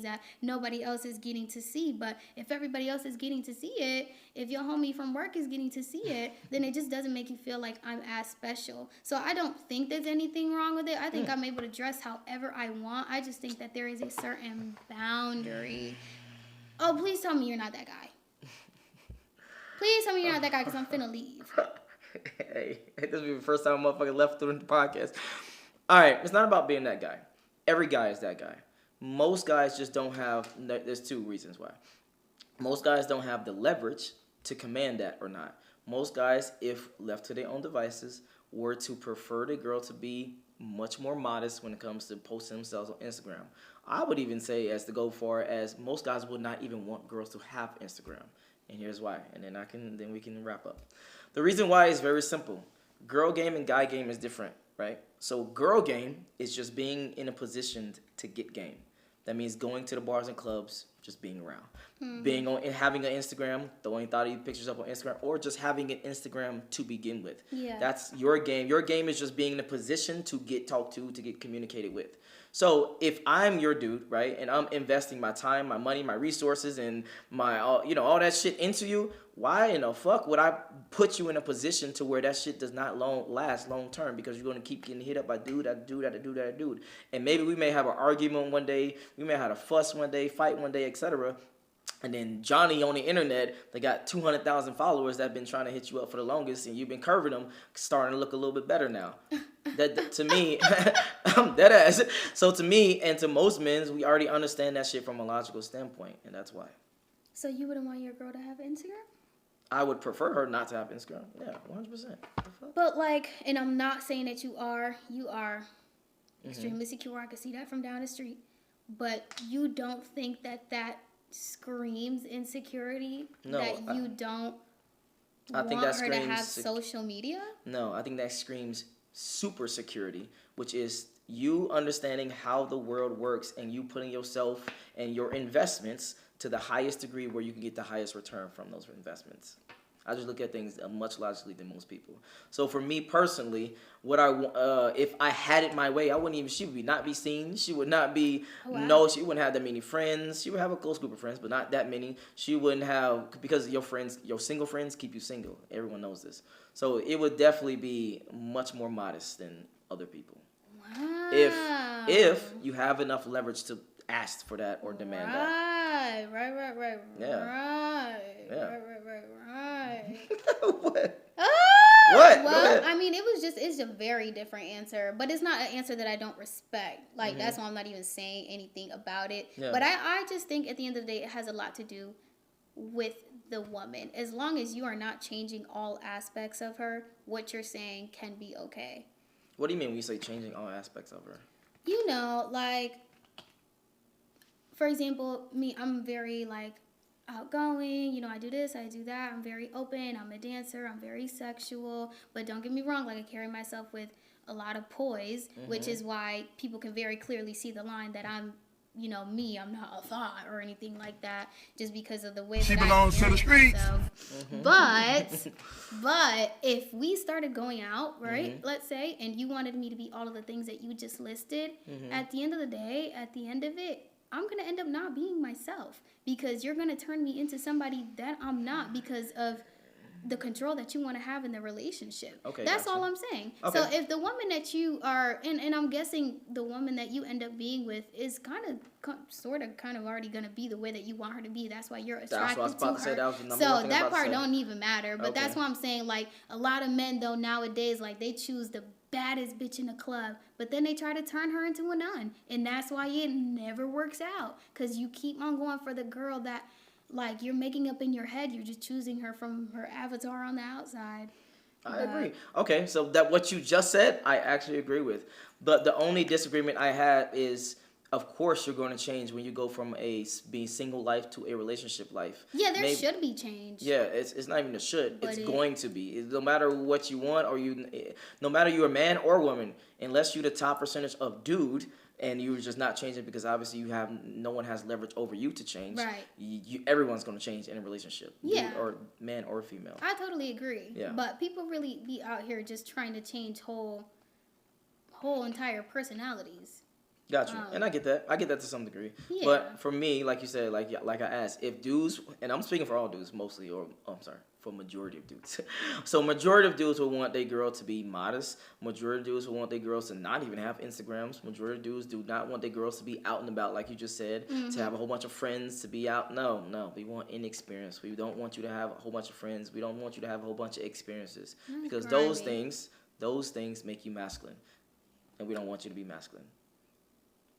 that nobody else is getting to see. But if everybody else is getting to see it, if your homie from work is getting to see it, then it just doesn't make you feel like I'm as special. So I don't think there's anything wrong with it. I think I'm able to dress however I want. I just think that there is a certain boundary. Oh, please tell me you're not that guy. Please tell me you're not that guy because I'm finna leave. Hey, this will be the first time a motherfucker left through the podcast. All right, it's not about being that guy. Every guy is that guy. Most guys just don't have, there's two reasons why. Most guys don't have the leverage to command that or not. Most guys, if left to their own devices, were to prefer the girl to be much more modest when it comes to posting themselves on Instagram. I would even say as to go far as most guys would not even want girls to have Instagram. And here's why. And then we can wrap up. The reason why is very simple. Girl game and guy game is different, right? So girl game is just being in a position to get game. That means going to the bars and clubs, just being around. Being on and having an Instagram, throwing thotty pictures up on Instagram, or just having an Instagram to begin with. Yeah. That's your game. Your game is just being in a position to get talked to get communicated with. So if I'm your dude, right, and I'm investing my time, my money, my resources, and my all that shit into you, why in the fuck would I put you in a position to where that shit does not last long term? Because you're gonna keep getting hit up by dude, and maybe we may have an argument one day, we may have a fuss one day, fight one day, etc. And then Johnny on the internet, they got 200,000 followers that have been trying to hit you up for the longest, and you've been curving them, starting to look a little bit better now. That to me, I'm dead ass. So to me and to most men, we already understand that shit from a logical standpoint, and that's why. So you wouldn't want your girl to have Instagram? I would prefer her not to have Instagram. Yeah, 100%. But like, and I'm not saying that you are extremely secure. I can see that from down the street. But you don't think that screams insecurity? No, that you don't I think want that her screams to have social media? No, I think that screams super security, which is you understanding how the world works and you putting yourself and your investments to the highest degree where you can get the highest return from those investments. I just look at things much logically than most people. So for me personally, if I had it my way, she would not be seen. She would not be, she wouldn't have that many friends. She would have a close group of friends, but not that many. She wouldn't have, because your single friends keep you single. Everyone knows this. So it would definitely be much more modest than other people. Wow. If you have enough leverage to ask for that or demand that. Right. Yeah. Right. What? What? Go Well, ahead. I mean, it's a very different answer, but it's not an answer that I don't respect. Like, that's why I'm not even saying anything about it. Yeah. But I just think at the end of the day, it has a lot to do with the woman. As long as you are not changing all aspects of her, what you're saying can be okay. What do you mean when you say changing all aspects of her? You know, like, for example, me, I'm very, like, outgoing. You know, I do this, I do that. I'm very open. I'm a dancer. I'm very sexual. But don't get me wrong, like, I carry myself with a lot of poise, which is why people can very clearly see the line that I'm, you know, me. I'm not a thought or anything like that, just because of the way She that belongs I to the carry streets. myself. But if we started going out, right, let's say, and you wanted me to be all of the things that you just listed, at the end of the day, at the end of it, I'm going to end up not being myself, because you're going to turn me into somebody that I'm not because of the control that you want to have in the relationship. Okay, That's gotcha. all I'm saying. Okay. So if the woman that you are, and I'm guessing the woman that you end up being with is kind of already going to be the way that you want her to be. That's why you're attracted That's what I was about to to say. her. That was the number one So thing I was that about to part say. don't even matter. But Okay. that's why I'm saying, like, a lot of men, though, nowadays, like, they choose the baddest bitch in the club, but then they try to turn her into a nun, and that's why it never works out, because you keep on going for the girl that, like, you're making up in your head. You're just choosing her from her avatar on the outside. I agree. Okay, so that what you just said, I actually agree with. But the only disagreement I had is, of course, you're going to change when you go from being single life to a relationship life. Yeah, there should be change. Yeah, it's not even a should. But It's going to be. No matter what you want, no matter you're a man or woman, unless you're the top percentage of dude, and you're just not changing because obviously no one has leverage over you to change. Right. Everyone's going to change in a relationship. Yeah. Dude or man or female. I totally agree. Yeah. But people really be out here just trying to change whole entire personalities. Got you, and I get that. I get that to some degree. Yeah. But for me, like you said, like I asked, if dudes, and I'm speaking for all dudes mostly, or I'm sorry, for majority of dudes. So majority of dudes will want their girl to be modest. Majority of dudes will want their girls to not even have Instagrams. Majority of dudes do not want their girls to be out and about, like you just said, to have a whole bunch of friends, to be out. No, we want inexperience. We don't want you to have a whole bunch of friends. We don't want you to have a whole bunch of experiences because those things make you masculine, and we don't want you to be masculine.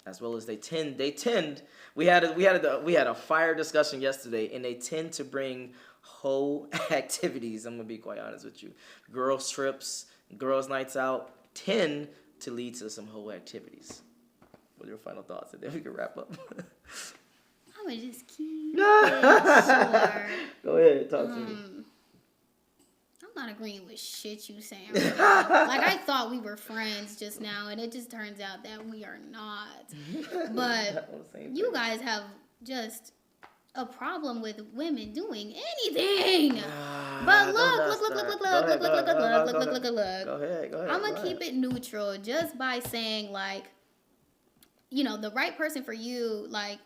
As well as they tend. We had a fire discussion yesterday, and they tend to bring whole activities. I'm gonna be quite honest with you. Girls trips, girls nights out tend to lead to some whole activities. What are your final thoughts, and then we can wrap up. I'm gonna just keep it short. Go ahead, talk to me. I'm not agreeing with shit you saying right now. Like, I thought we were friends just now, and it just turns out that we are not. But you guys have just a problem with women doing anything. But look. Go ahead. I'm gonna keep it neutral just by saying, like, you know, the right person for you, like,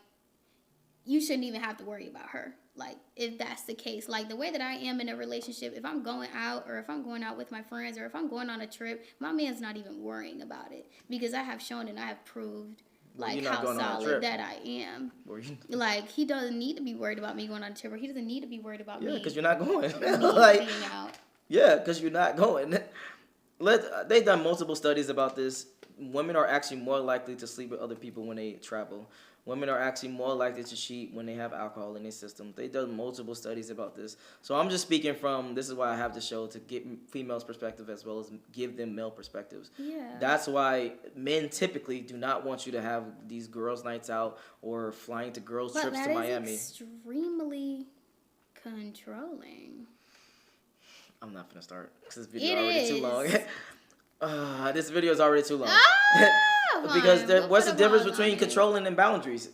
you shouldn't even have to worry about her. Like, if that's the case, like the way that I am in a relationship, if I'm going out or if I'm going out with my friends or if I'm going on a trip, my man's not even worrying about it because I have shown and I have proved like how solid that I am. Like, he doesn't need to be worried about me going on a trip, or he doesn't need to be worried about me. Yeah, because you're not going. Like, out. Yeah, because you're not going. They've done multiple studies about this. Women are actually more likely to sleep with other people when they travel. Women are actually more likely to cheat when they have alcohol in their system. They've done multiple studies about this. So I'm just speaking from, this is why I have the show, to get females' perspective as well as give them male perspectives. Yeah. That's why men typically do not want you to have these girls' nights out or flying to girls' trips to Miami. That is extremely controlling. I'm not going to start because this video is already too long. This video is already too long. Because what's the difference between controlling and boundaries?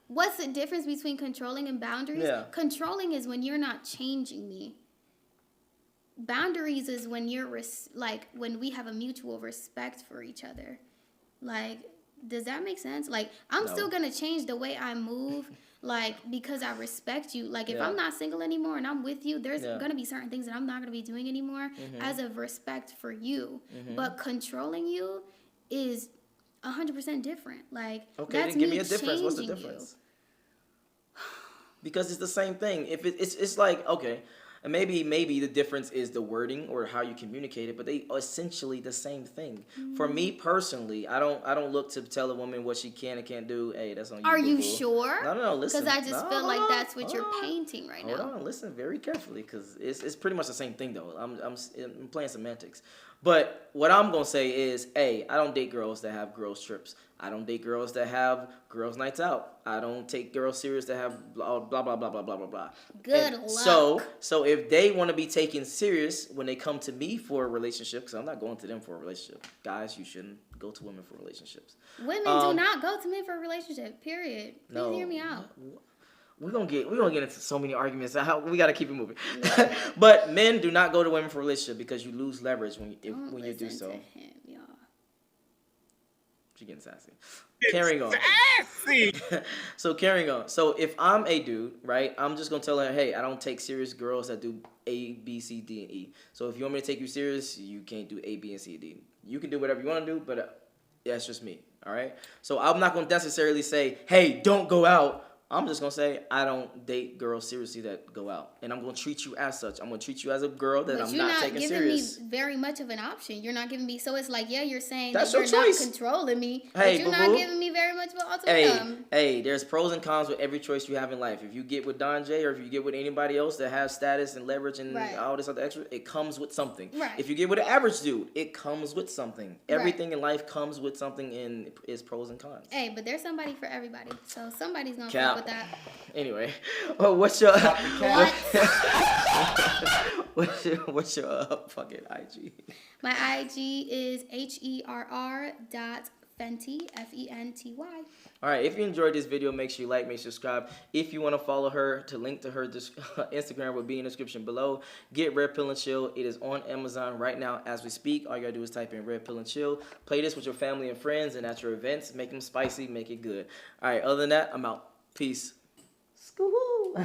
What's the difference between controlling and boundaries? Yeah. Controlling is when you're not changing me. Boundaries is when you're when we have a mutual respect for each other. Like, does that make sense? Like, I'm still gonna change the way I move, like, because I respect you. Like, if I'm not single anymore and I'm with you, there's gonna be certain things that I'm not gonna be doing anymore as of respect for you. But controlling you is 100% different. Like, okay, that's then give me me a difference. What's the difference? Because it's the same thing. If it's like, okay, and maybe the difference is the wording or how you communicate it, but they are essentially the same thing. For me personally, I don't look to tell a woman what she can and can't do. Hey, that's on you. Are you sure? No, listen. Because I just feel like that's what you're painting right now. Hold on, listen very carefully, because it's pretty much the same thing though. I'm playing semantics. But what I'm going to say is, hey, I don't date girls that have girls trips. I don't date girls that have girls nights out. I don't take girls serious that have blah, blah, blah, blah, blah, blah, blah, blah. Good luck. So if they want to be taken serious when they come to me for a relationship, because I'm not going to them for a relationship. Guys, you shouldn't go to women for relationships. Women do not go to men for a relationship, period. Please hear me out. We're gonna get into so many arguments. We gotta keep it moving. But men do not go to women for a relationship because you lose leverage when you do so. To him, y'all. She's getting sassy. Carrying on. So carrying on. So if I'm a dude, right, I'm just gonna tell her, hey, I don't take serious girls that do A, B, C, D, and E. So if you want me to take you serious, you can't do A, B, and C, D. You can do whatever you want to do, but that's just me. All right. So I'm not gonna necessarily say, hey, don't go out. I'm just going to say I don't date girls seriously that go out. And I'm going to treat you as such. I'm going to treat you as a girl that I'm not taking serious. But you're not giving me very much of an option. You're not giving me... So it's like, yeah, you're saying that's that you're choice. Not controlling me. Hey, but you're not giving me very much of an ultimatum. Hey, there's pros and cons with every choice you have in life. If you get with Don J or if you get with anybody else that has status and leverage and all this other extra, it comes with something. Right. If you get with an average dude, it comes with something. Everything in life comes with something and is pros and cons. Hey, but there's somebody for everybody. So somebody's going to fuck with that. Anyway, what's your fucking IG? My IG is HERR.FATHER. Fenty, Fenty. All right, if you enjoyed this video, make sure you like, make sure you subscribe. If you want to follow her, to link to her Instagram will be in the description below. Get Red Pill and Chill. It is on Amazon right now as we speak. All you gotta do is type in Red Pill and Chill. Play this with your family and friends and at your events. Make them spicy, make it good. All right, other than that, I'm out. Peace. Skoo-hoo.